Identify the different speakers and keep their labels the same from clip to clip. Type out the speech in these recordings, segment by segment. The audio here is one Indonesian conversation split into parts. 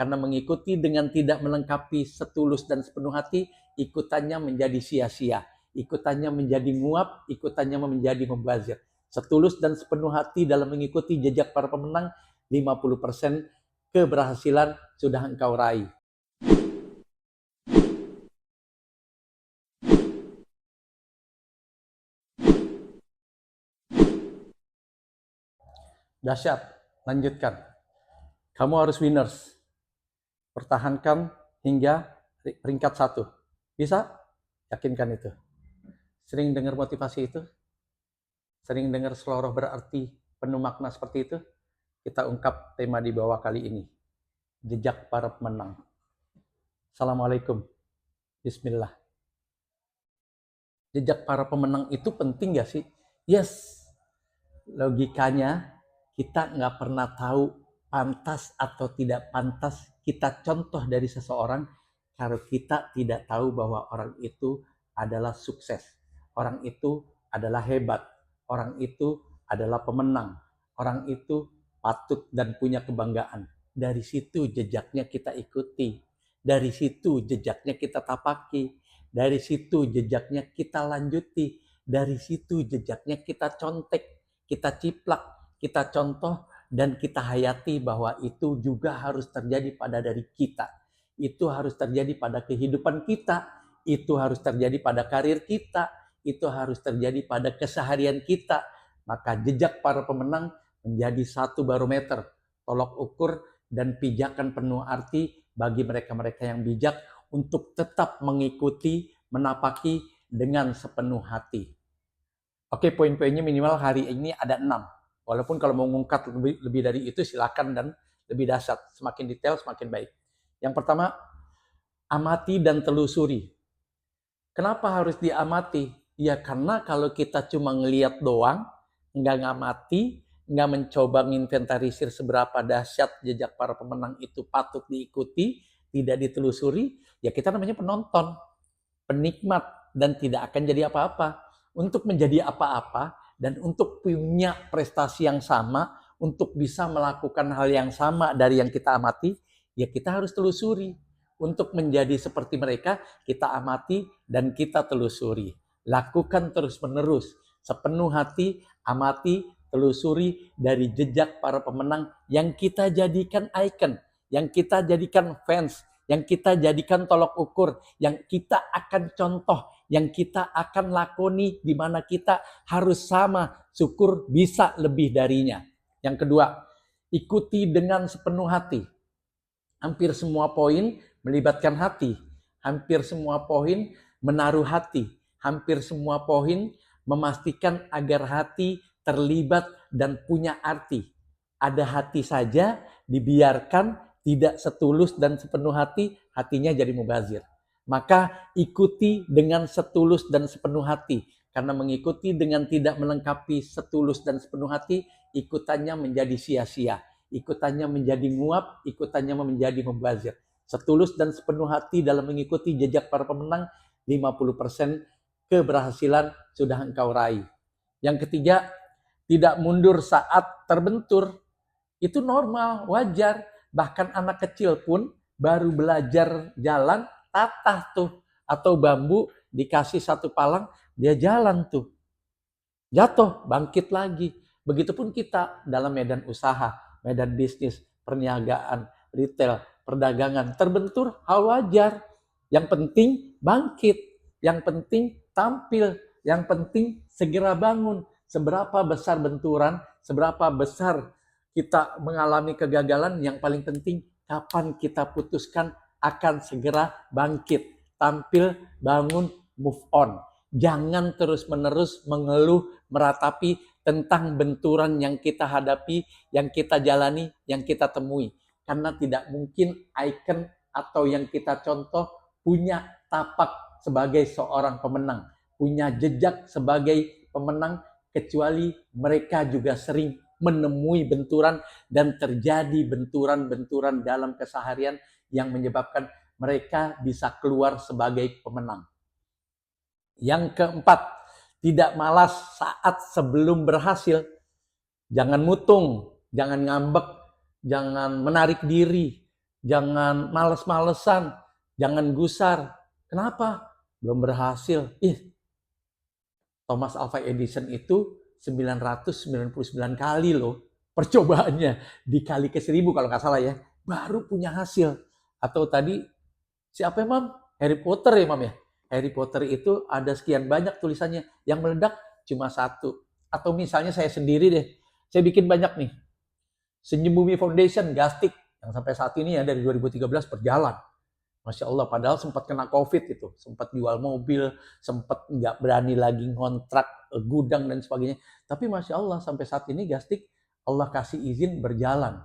Speaker 1: Karena mengikuti dengan tidak melengkapi setulus dan sepenuh hati, ikutannya menjadi sia-sia. Ikutannya menjadi nguap, ikutannya menjadi membazir. Setulus dan sepenuh hati dalam mengikuti jejak para pemenang, 50% keberhasilan sudah engkau raih. Dahsyat, lanjutkan. Kamu harus winners. Pertahankan hingga peringkat 1. Bisa? Yakinkan itu. Sering dengar motivasi itu? Sering dengar seloroh berarti penuh makna seperti itu? Kita ungkap tema di bawah kali ini. Jejak para pemenang. Assalamualaikum. Bismillah. Jejak para pemenang itu penting gak sih? Yes. Logikanya kita nggak pernah tahu pantas atau tidak pantas kita contoh dari seseorang kalau kita tidak tahu bahwa orang itu adalah sukses. Orang itu adalah hebat. Orang itu adalah pemenang. Orang itu patut dan punya kebanggaan. Dari situ jejaknya kita ikuti. Dari situ jejaknya kita tapaki. Dari situ jejaknya kita lanjuti. Dari situ jejaknya kita contek, kita ciplak, kita contoh, dan kita hayati bahwa itu juga harus terjadi pada diri kita. Itu harus terjadi pada kehidupan kita. Itu harus terjadi pada karir kita. Itu harus terjadi pada keseharian kita. Maka jejak para pemenang menjadi satu barometer, tolok ukur dan pijakan penuh arti bagi mereka-mereka yang bijak untuk tetap mengikuti, menapaki dengan sepenuh hati. Oke, poin-poinnya minimal hari ini ada 6. Walaupun kalau mau ngungkap lebih dari itu silakan dan lebih dahsyat. Semakin detail semakin baik. Yang pertama, amati dan telusuri. Kenapa harus diamati? Ya karena kalau kita cuma ngelihat doang, nggak ngamati, nggak mencoba menginventarisir seberapa dahsyat jejak para pemenang itu patut diikuti, tidak ditelusuri, ya kita namanya penonton, penikmat, dan tidak akan jadi apa-apa. Untuk menjadi apa-apa dan untuk punya prestasi yang sama, untuk bisa melakukan hal yang sama dari yang kita amati, ya kita harus telusuri. Untuk menjadi seperti mereka, kita amati dan kita telusuri. Lakukan terus-menerus, sepenuh hati, amati, telusuri dari jejak para pemenang yang kita jadikan icon, yang kita jadikan fans, yang kita jadikan tolok ukur, yang kita akan contoh, yang kita akan lakoni, di mana kita harus sama, syukur bisa lebih darinya. Yang kedua, ikuti dengan sepenuh hati. Hampir semua poin melibatkan hati. Hampir semua poin menaruh hati. Hampir semua poin memastikan agar hati terlibat dan punya arti. Ada hati saja dibiarkan tidak setulus dan sepenuh hati, hatinya jadi mubazir. Maka ikuti dengan setulus dan sepenuh hati. Karena mengikuti dengan tidak melengkapi setulus dan sepenuh hati, ikutannya menjadi sia-sia. Ikutannya menjadi nguap, ikutannya menjadi membazir. Setulus dan sepenuh hati dalam mengikuti jejak para pemenang, 50% keberhasilan sudah engkau raih. Yang ketiga, tidak mundur saat terbentur. Itu normal, wajar. Bahkan anak kecil pun baru belajar jalan, tatah tuh. Atau bambu dikasih satu palang, dia jalan tuh. Jatuh, bangkit lagi. Begitupun kita dalam medan usaha, medan bisnis, perniagaan, retail, perdagangan. Terbentur, hal wajar. Yang penting bangkit. Yang penting tampil. Yang penting segera bangun. Seberapa besar benturan, seberapa besar kita mengalami kegagalan, yang paling penting kapan kita putuskan akan segera bangkit, tampil, bangun, move on. Jangan terus-menerus mengeluh, meratapi tentang benturan yang kita hadapi, yang kita jalani, yang kita temui. Karena tidak mungkin icon atau yang kita contoh punya tapak sebagai seorang pemenang, punya jejak sebagai pemenang, kecuali mereka juga sering menemui benturan dan terjadi benturan-benturan dalam keseharian yang menyebabkan mereka bisa keluar sebagai pemenang. Yang keempat, tidak malas saat sebelum berhasil. Jangan mutung, jangan ngambek, jangan menarik diri, jangan males-malesan, jangan gusar. Kenapa? Belum berhasil. Thomas Alva Edison itu 999 kali loh percobaannya, dikali ke 1000 kalau nggak salah ya, baru punya hasil. Atau tadi siapa ya, Mam? Harry Potter ya, Mam ya? Harry Potter itu ada sekian banyak tulisannya, yang meledak cuma satu. Atau misalnya saya sendiri deh, saya bikin banyak nih. Senyum Bumi Foundation, Gastik, yang sampai saat ini ya dari 2013 berjalan. Masya Allah, padahal sempat kena COVID itu, sempat jual mobil, sempat nggak berani lagi ngontrak gudang dan sebagainya. Tapi Masya Allah, sampai saat ini Gastik, Allah kasih izin berjalan.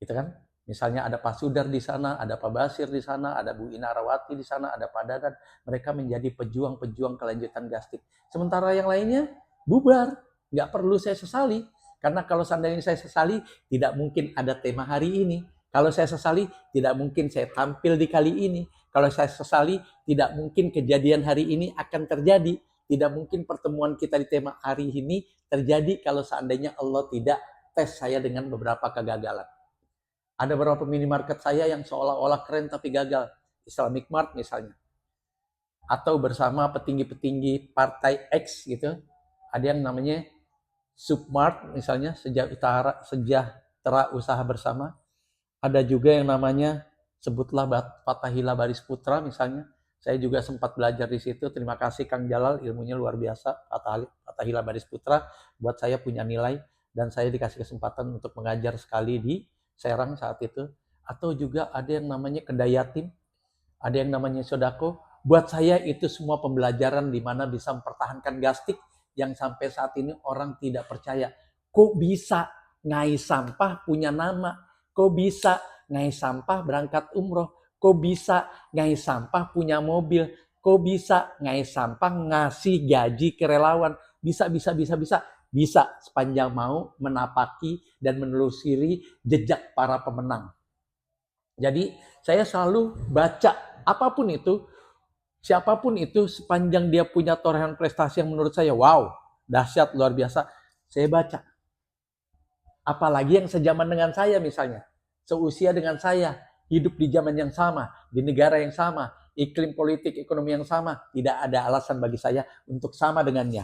Speaker 1: Gitu kan? Misalnya ada Pak Sudar di sana, ada Pak Basir di sana, ada Bu Ina Rawati di sana, ada Pak Dadan. Mereka menjadi pejuang-pejuang kelanjutan Gastik. Sementara yang lainnya bubar, nggak perlu saya sesali. Karena kalau seandainya saya sesali, tidak mungkin ada tema hari ini. Kalau saya sesali, tidak mungkin saya tampil di kali ini. Kalau saya sesali, tidak mungkin kejadian hari ini akan terjadi. Tidak mungkin pertemuan kita di tema hari ini terjadi kalau seandainya Allah tidak tes saya dengan beberapa kegagalan. Ada beberapa minimarket saya yang seolah-olah keren tapi gagal. Islamic Mart misalnya. Atau bersama petinggi-petinggi partai X gitu. Ada yang namanya Submart misalnya, Sejahtera Usaha Bersama. Ada juga yang namanya sebutlah Fathahila Baris Putra misalnya. Saya juga sempat belajar di situ. Terima kasih Kang Jalal, ilmunya luar biasa. Fathahila Baris Putra buat saya punya nilai dan saya dikasih kesempatan untuk mengajar sekali di Serang saat itu. Atau juga ada yang namanya Kedayatin, ada yang namanya Sodako. Buat saya itu semua pembelajaran di mana bisa mempertahankan Gastik yang sampai saat ini orang tidak percaya. Kok bisa ngai sampah punya nama? Kok bisa ngai sampah berangkat umroh? Kok bisa ngai sampah punya mobil? Kok bisa ngai sampah ngasih gaji ke relawan? Bisa. Bisa sepanjang mau menapaki dan menelusuri jejak para pemenang. Jadi saya selalu baca apapun itu, siapapun itu, sepanjang dia punya torehan prestasi yang menurut saya wow, dahsyat, luar biasa, saya baca. Apalagi yang sejaman dengan saya misalnya, seusia dengan saya, hidup di zaman yang sama, di negara yang sama, iklim politik, ekonomi yang sama, tidak ada alasan bagi saya untuk sama dengannya.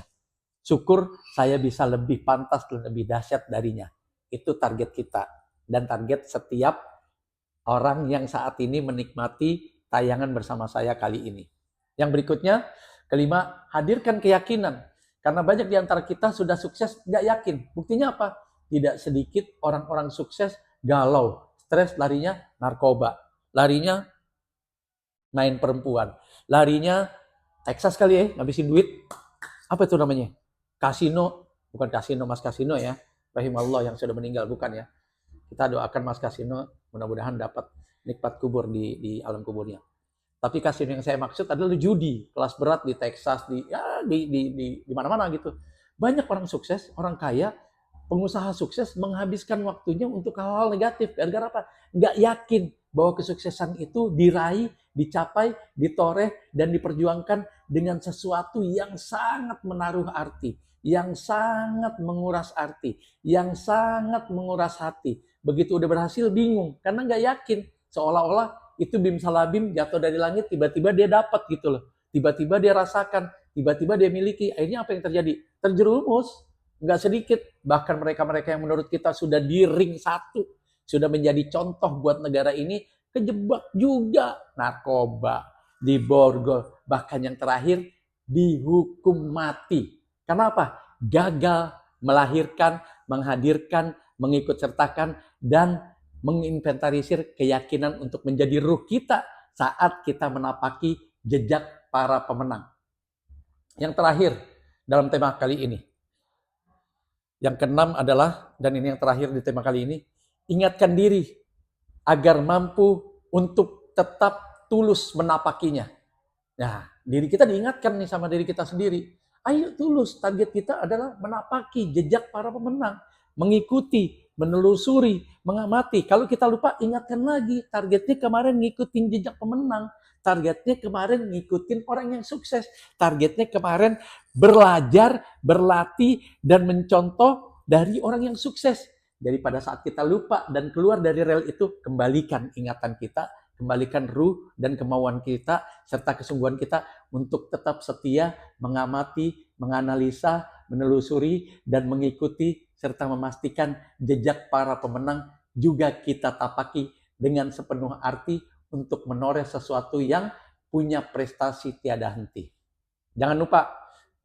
Speaker 1: Syukur saya bisa lebih pantas dan lebih dahsyat darinya. Itu target kita dan target setiap orang yang saat ini menikmati tayangan bersama saya kali ini. Yang berikutnya, kelima, hadirkan keyakinan. Karena banyak di antara kita sudah sukses nggak yakin. Buktinya apa? Tidak sedikit orang-orang sukses galau, stres, larinya narkoba, larinya main perempuan, larinya Texas kali ya, ngabisin duit. Apa itu namanya? Kasino, bukan kasino Mas Kasino ya, rahimallah yang sudah meninggal, bukan ya. Kita doakan Mas Kasino mudah-mudahan dapat nikmat kubur di alam kuburnya. Tapi kasino yang saya maksud adalah judi, kelas berat di Texas, di mana-mana gitu. Banyak orang sukses, orang kaya, pengusaha sukses menghabiskan waktunya untuk hal-hal negatif. Gara-gara apa? Nggak yakin bahwa kesuksesan itu diraih, dicapai, ditoreh, dan diperjuangkan dengan sesuatu yang sangat menaruh arti, yang sangat menguras arti, yang sangat menguras hati. Begitu udah berhasil bingung, karena nggak yakin. Seolah-olah itu bim salabim jatuh dari langit, tiba-tiba dia dapat gitu loh. Tiba-tiba dia rasakan, tiba-tiba dia miliki. Akhirnya apa yang terjadi? Terjerumus. Nggak sedikit. Bahkan mereka-mereka yang menurut kita sudah di ring satu, sudah menjadi contoh buat negara ini, kejebak juga. Narkoba, diborgol, bahkan yang terakhir dihukum mati. Kenapa? Gagal melahirkan, menghadirkan, mengikut sertakan, dan menginventarisir keyakinan untuk menjadi ruh kita saat kita menapaki jejak para pemenang. Yang terakhir dalam tema kali ini, yang keenam adalah, dan ini yang terakhir di tema kali ini, ingatkan diri agar mampu untuk tetap tulus menapakinya. Nah, diri kita diingatkan nih sama diri kita sendiri. Ayo tulus, target kita adalah menapaki jejak para pemenang, mengikuti, menelusuri, mengamati. Kalau kita lupa, ingatkan lagi, targetnya kemarin ngikutin jejak pemenang, targetnya kemarin ngikutin orang yang sukses, targetnya kemarin belajar, berlatih, dan mencontoh dari orang yang sukses. Jadi pada saat kita lupa dan keluar dari rel itu, kembalikan ingatan kita, kembalikan ruh dan kemauan kita, serta kesungguhan kita untuk tetap setia, mengamati, menganalisa, menelusuri, dan mengikuti, serta memastikan jejak para pemenang juga kita tapaki dengan sepenuh arti untuk menoreh sesuatu yang punya prestasi tiada henti. Jangan lupa,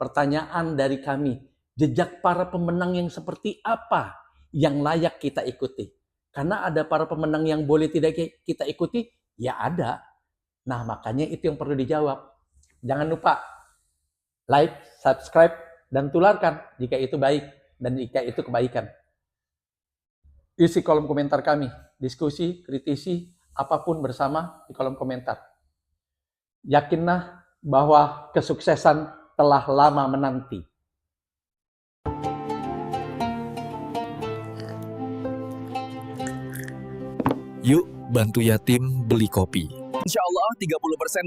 Speaker 1: pertanyaan dari kami, jejak para pemenang yang seperti apa yang layak kita ikuti? Karena ada para pemenang yang boleh tidak kita ikuti, ya ada. Nah, makanya itu yang perlu dijawab. Jangan lupa, like, subscribe, dan tularkan jika itu baik dan jika itu kebaikan. Isi kolom komentar kami, diskusi, kritisi, apapun bersama di kolom komentar. Yakinlah bahwa kesuksesan telah lama menanti.
Speaker 2: Yuk bantu yatim beli kopi. Insya Allah 30%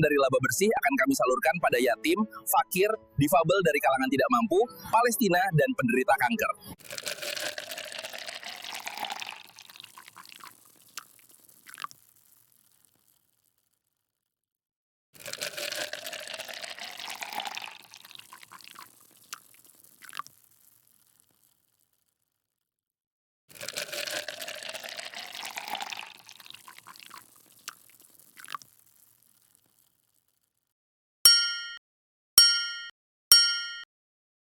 Speaker 2: dari laba bersih akan kami salurkan pada yatim, fakir, difabel dari kalangan tidak mampu, Palestina, dan penderita kanker.